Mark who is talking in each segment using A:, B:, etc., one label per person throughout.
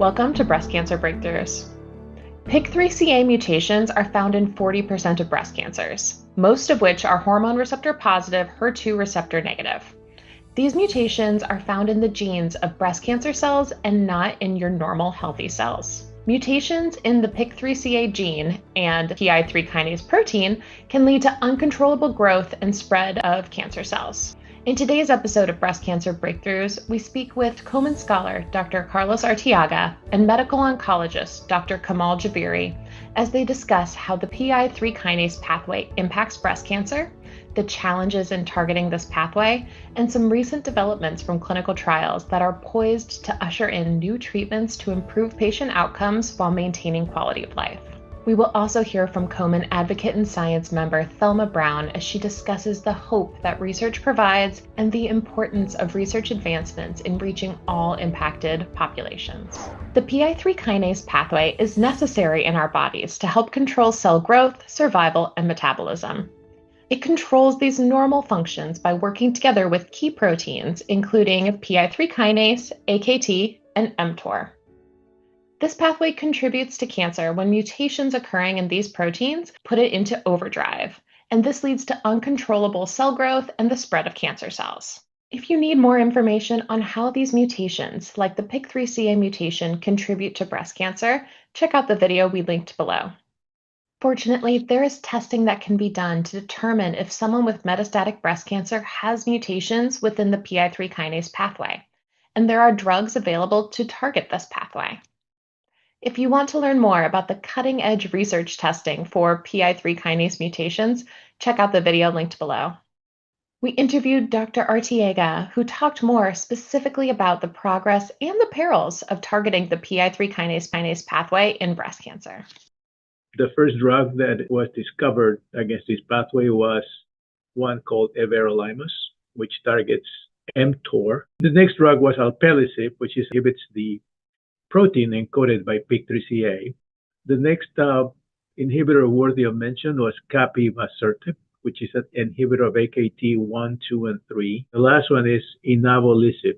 A: Welcome to Breast Cancer Breakthroughs. PIK3CA mutations are found in 40% of breast cancers, most of which are hormone receptor positive, HER2 receptor negative. These mutations are found in the genes of breast cancer cells and not in your normal healthy cells. Mutations in the PIK3CA gene and PI3 kinase protein can lead to uncontrollable growth and spread of cancer cells. In today's episode of Breast Cancer Breakthroughs, we speak with Komen scholar Dr. Carlos Arteaga and medical oncologist Dr. Kamal Jabiri as they discuss how the PI3 kinase pathway impacts breast cancer, the challenges in targeting this pathway, and some recent developments from clinical trials that are poised to usher in new treatments to improve patient outcomes while maintaining quality of life. We will also hear from Komen Advocate in Science member Thelma Brown as she discusses the hope that research provides and the importance of research advancements in reaching all impacted populations. The PI3 kinase pathway is necessary in our bodies to help control cell growth, survival, and metabolism. It controls these normal functions by working together with key proteins, including PI3 kinase, AKT, and mTOR. This pathway contributes to cancer when mutations occurring in these proteins put it into overdrive, and this leads to uncontrollable cell growth and the spread of cancer cells. If you need more information on how these mutations, like the PIK3CA mutation, contribute to breast cancer, check out the video we linked below. Fortunately, there is testing that can be done to determine if someone with metastatic breast cancer has mutations within the PI3 kinase pathway, and there are drugs available to target this pathway. If you want to learn more about the cutting-edge research testing for PI3 kinase mutations, check out the video linked below. We interviewed Dr. Arteaga, who talked more specifically about the progress and the perils of targeting the PI3 kinase pathway in breast cancer.
B: The first drug that was discovered against this pathway was one called everolimus, which targets mTOR. The next drug was alpelisib, which inhibits the protein encoded by PIK3CA. The next inhibitor worthy of mention was capivasertib, which is an inhibitor of AKT 1, 2, and 3. The last one is inavolisib.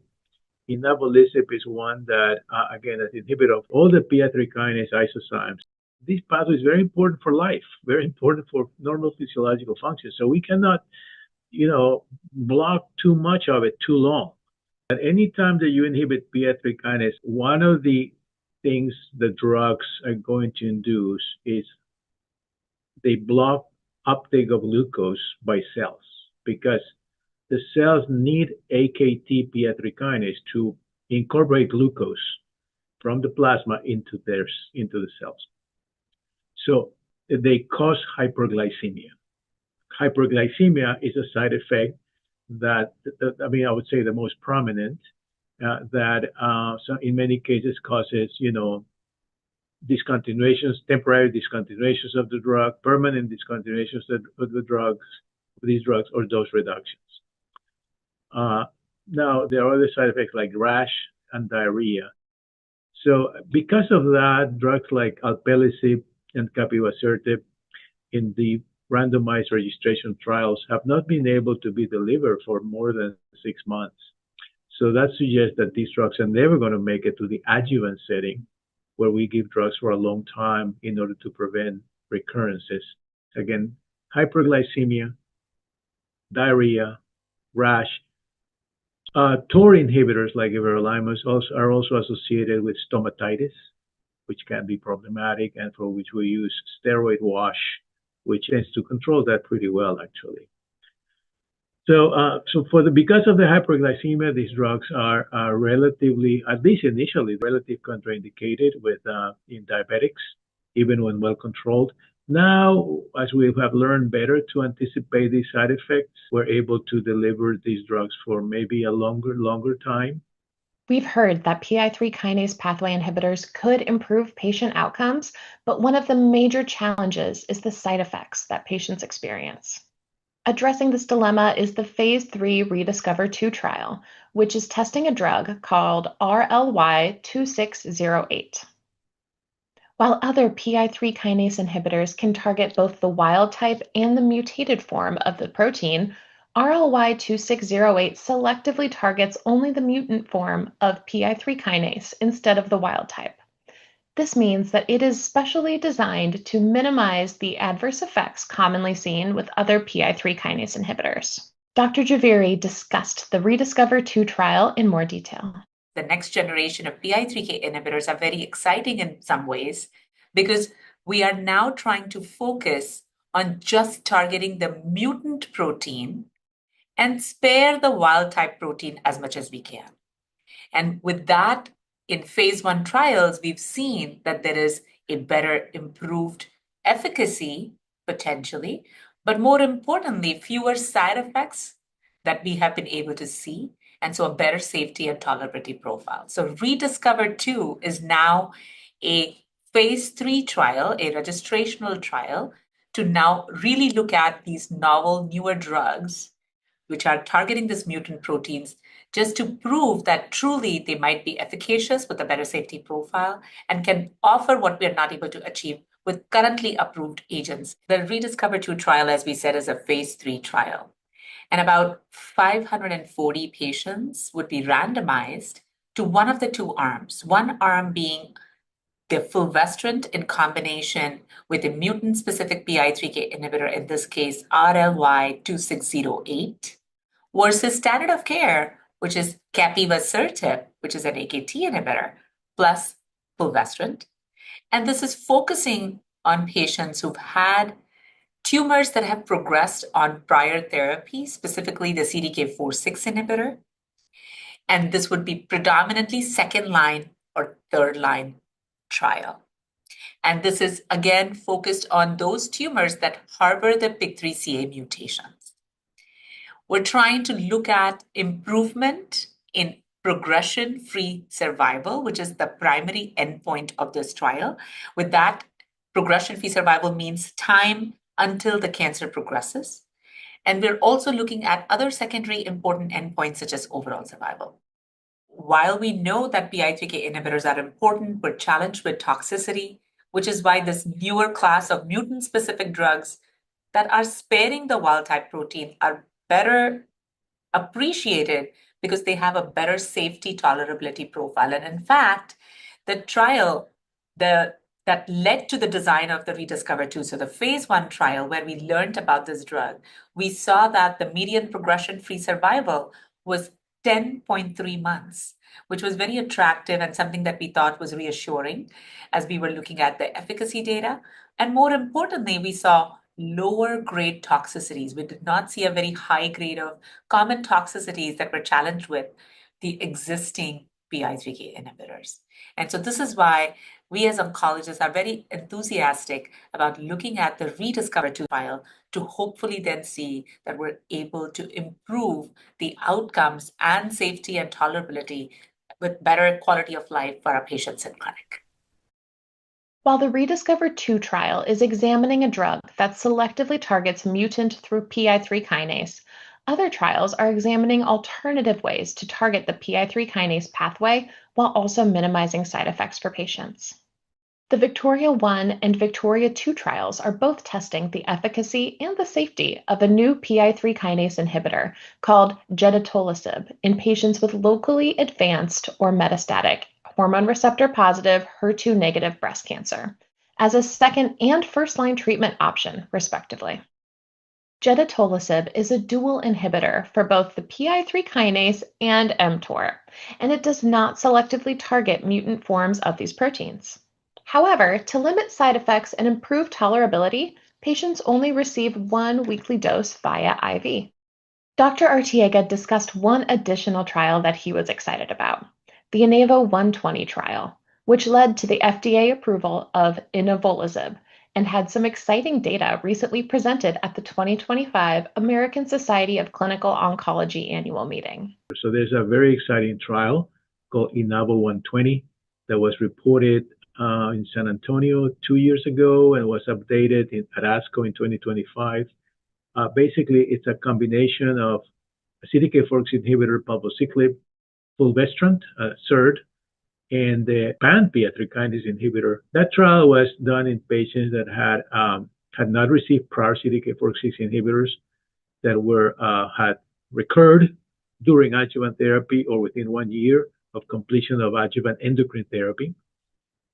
B: Inavolisib is one that, again, is an inhibitor of all the PI3 kinase isozymes. This pathway is very important for life, very important for normal physiological function. So we cannot, block too much of it too long. At any time that you inhibit PI3 kinase, one of the things the drugs are going to induce is they block uptake of glucose by cells, because the cells need AKT PI3 kinase to incorporate glucose from the plasma into the cells. So they cause hyperglycemia. Hyperglycemia is a side effect that, I would say the most prominent, so in many cases causes, discontinuations, temporary discontinuations of the drug, permanent discontinuations of these drugs, or dose reductions. Now, there are other side effects like rash and diarrhea. So because of that, drugs like alpelisib and capivasertib in the randomized registration trials have not been able to be delivered for more than 6 months. So that suggests that these drugs are never going to make it to the adjuvant setting, where we give drugs for a long time in order to prevent recurrences. Again, hyperglycemia, diarrhea, rash. TOR inhibitors like everolimus are also associated with stomatitis, which can be problematic, and for which we use steroid wash, which tends to control that pretty well, actually. So, because of the hyperglycemia, these drugs are relatively, at least initially, relatively contraindicated in diabetics, even when well controlled. Now, as we have learned better to anticipate these side effects, we're able to deliver these drugs for maybe a longer time.
A: We've heard that PI3 kinase pathway inhibitors could improve patient outcomes, but one of the major challenges is the side effects that patients experience. Addressing this dilemma is the Phase 3 ReDiscover 2 trial, which is testing a drug called RLY-2608. While other PI3 kinase inhibitors can target both the wild type and the mutated form of the protein, RLY-2608 selectively targets only the mutant form of PI3 kinase instead of the wild type. This means that it is specially designed to minimize the adverse effects commonly seen with other PI3 kinase inhibitors. Dr. Javeri discussed the ReDiscover-2 trial in more detail.
C: The next generation of PI3K inhibitors are very exciting in some ways because we are now trying to focus on just targeting the mutant protein and spare the wild type protein as much as we can. And with that, in phase 1 trials, we've seen that there is a better improved efficacy potentially, but more importantly, fewer side effects that we have been able to see, and so a better safety and tolerability profile. So ReDiscover-2 is now a phase 3 trial, a registrational trial, to now really look at these novel, newer drugs which are targeting these mutant proteins just to prove that truly they might be efficacious with a better safety profile and can offer what we are not able to achieve with currently approved agents. The ReDiscover-2 trial, as we said, is a phase 3 trial. And about 540 patients would be randomized to one of the two arms, one arm being the fulvestrant in combination with a mutant-specific PI3K inhibitor, in this case, RLY-2608, versus standard of care, which is capivasertib, which is an AKT inhibitor, plus fulvestrant. And this is focusing on patients who've had tumors that have progressed on prior therapy, specifically the CDK4/6 inhibitor. And this would be predominantly second line or third line trial. And this is again focused on those tumors that harbor the PIK3CA mutations. We're trying to look at improvement in progression-free survival, which is the primary endpoint of this trial. With that, progression-free survival means time until the cancer progresses. And we're also looking at other secondary important endpoints such as overall survival. While we know that PI3K inhibitors are important, we're challenged with toxicity, which is why this newer class of mutant-specific drugs that are sparing the wild-type protein are better appreciated because they have a better safety tolerability profile. And in fact, the trial that led to the design of the ReDiscover-2, so the phase 1 trial where we learned about this drug, we saw that the median progression-free survival was 10.3 months, which was very attractive and something that we thought was reassuring as we were looking at the efficacy data. And more importantly, we saw lower grade toxicities. We did not see a very high grade of common toxicities that were challenged with the existing PI3K inhibitors. And so this is why we as oncologists are very enthusiastic about looking at the ReDiscover-2 trial to hopefully then see that we're able to improve the outcomes and safety and tolerability with better quality of life for our patients in clinic.
A: While the ReDiscover-2 trial is examining a drug that selectively targets mutant through PI3 kinase, other trials are examining alternative ways to target the PI3 kinase pathway while also minimizing side effects for patients. The Victoria-1 and Victoria-2 trials are both testing the efficacy and the safety of a new PI3 kinase inhibitor called gedatolisib in patients with locally advanced or metastatic hormone receptor positive, HER2 negative breast cancer as a second and first line treatment option, respectively. Gedatolisib is a dual inhibitor for both the PI3 kinase and mTOR, and it does not selectively target mutant forms of these proteins. However, to limit side effects and improve tolerability, patients only receive one weekly dose via IV. Dr. Arteaga discussed one additional trial that he was excited about, the INAVO 120 trial, which led to the FDA approval of inavolisib and had some exciting data recently presented at the 2025 American Society of Clinical Oncology annual meeting.
B: So there's a very exciting trial called INAVO 120 that was reported in San Antonio 2 years ago and was updated at ASCO in 2025. Basically, it's a combination of a CDK4/6 inhibitor, palbociclib, fulvestrant, SERD, and the pan-PI3 kinase inhibitor. That trial was done in patients that had not received prior CDK4/6 inhibitors, that were had recurred during adjuvant therapy or within 1 year of completion of adjuvant endocrine therapy.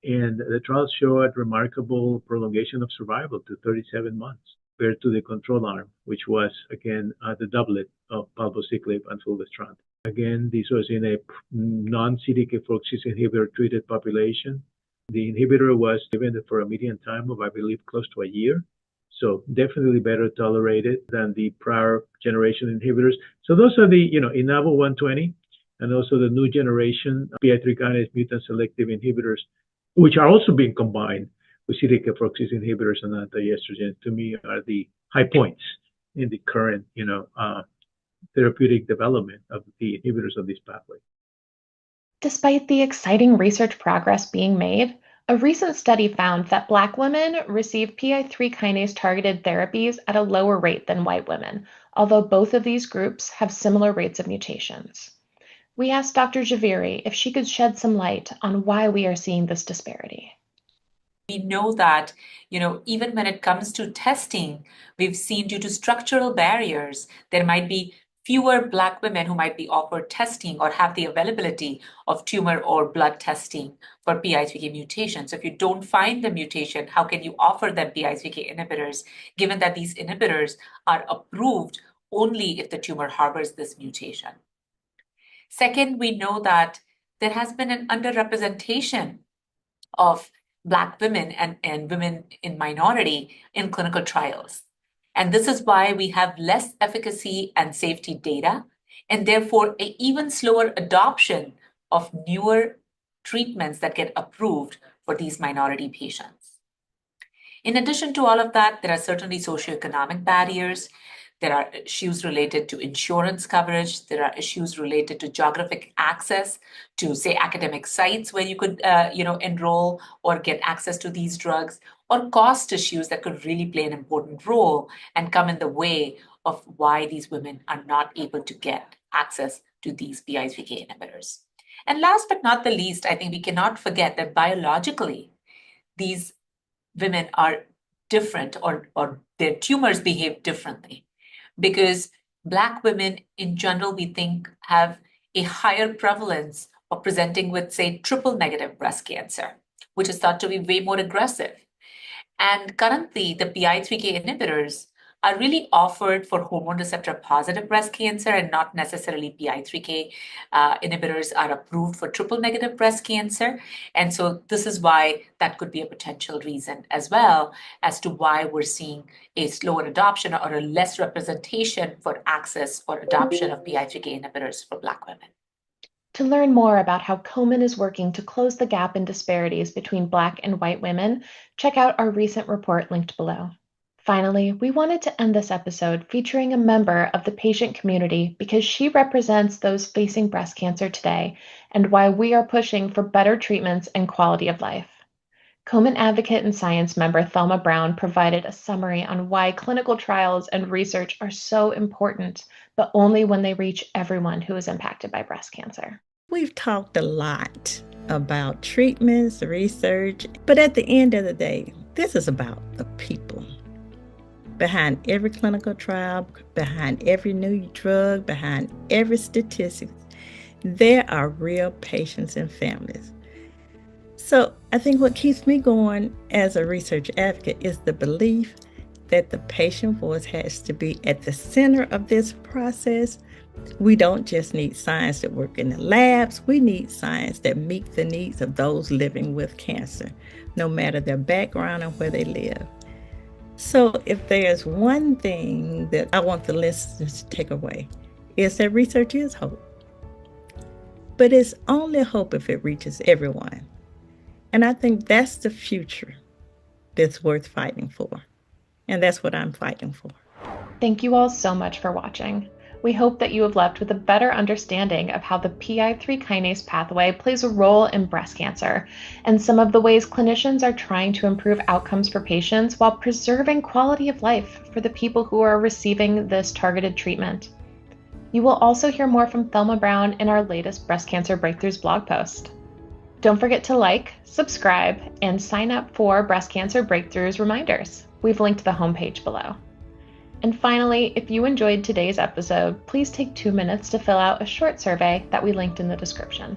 B: And the trials showed remarkable prolongation of survival to 37 months compared to the control arm, which was, again, the doublet of palbociclib and fulvestrant. Again, this was in a non-CDK4/6 inhibitor-treated population. The inhibitor was given for a median time of, I believe, close to a year. So definitely better tolerated than the prior generation inhibitors. So those are the, INAVO120 and also the new generation PI3 kinase mutant selective inhibitors, which are also being combined with CDK4/6 inhibitors and anti-estrogens, to me are the high points in the current, therapeutic development of the inhibitors of this pathway.
A: Despite the exciting research progress being made, a recent study found that Black women receive PI3 kinase targeted therapies at a lower rate than white women, although both of these groups have similar rates of mutations. We asked Dr. Javeri if she could shed some light on why we are seeing this disparity.
C: We know that, even when it comes to testing, we've seen due to structural barriers, there might be fewer Black women who might be offered testing or have the availability of tumor or blood testing for PI3K mutations. So if you don't find the mutation, how can you offer them PI3K inhibitors, given that these inhibitors are approved only if the tumor harbors this mutation? Second, we know that there has been an underrepresentation of Black women and women in minority in clinical trials. And this is why we have less efficacy and safety data, and therefore an even slower adoption of newer treatments that get approved for these minority patients. In addition to all of that, there are certainly socioeconomic barriers. There are issues related to insurance coverage. There are issues related to geographic access to, say, academic sites where you could, enroll or get access to these drugs, or cost issues that could really play an important role and come in the way of why these women are not able to get access to these PI3K inhibitors. And last but not the least, I think we cannot forget that biologically, these women are different or their tumors behave differently. Because Black women in general, we think, have a higher prevalence of presenting with, say, triple negative breast cancer, which is thought to be way more aggressive. And currently, the PI3K inhibitors are really offered for hormone receptor positive breast cancer and not necessarily PI3K inhibitors are approved for triple negative breast cancer. And so this is why that could be a potential reason as well as to why we're seeing a slower adoption or a less representation for access or adoption of PI3K inhibitors for Black women.
A: To learn more about how Komen is working to close the gap in disparities between Black and white women, check out our recent report linked below. Finally, we wanted to end this episode featuring a member of the patient community because she represents those facing breast cancer today and why we are pushing for better treatments and quality of life. Komen advocate and science member Thelma Brown provided a summary on why clinical trials and research are so important, but only when they reach everyone who is impacted by breast cancer.
D: We've talked a lot about treatments, research, but at the end of the day, this is about the people. Behind every clinical trial, behind every new drug, behind every statistic, there are real patients and families. So I think what keeps me going as a research advocate is the belief that the patient voice has to be at the center of this process. We don't just need science that work in the labs. We need science that meets the needs of those living with cancer, no matter their background and where they live. So if there's one thing that I want the listeners to take away, is that research is hope. But it's only hope if it reaches everyone. And I think that's the future that's worth fighting for. And that's what I'm fighting for.
A: Thank you all so much for watching. We hope that you have left with a better understanding of how the PI3 kinase pathway plays a role in breast cancer and some of the ways clinicians are trying to improve outcomes for patients while preserving quality of life for the people who are receiving this targeted treatment. You will also hear more from Thelma Brown in our latest Breast Cancer Breakthroughs blog post. Don't forget to like, subscribe, and sign up for Breast Cancer Breakthroughs reminders. We've linked the homepage below. And finally, if you enjoyed today's episode, please take 2 minutes to fill out a short survey that we linked in the description.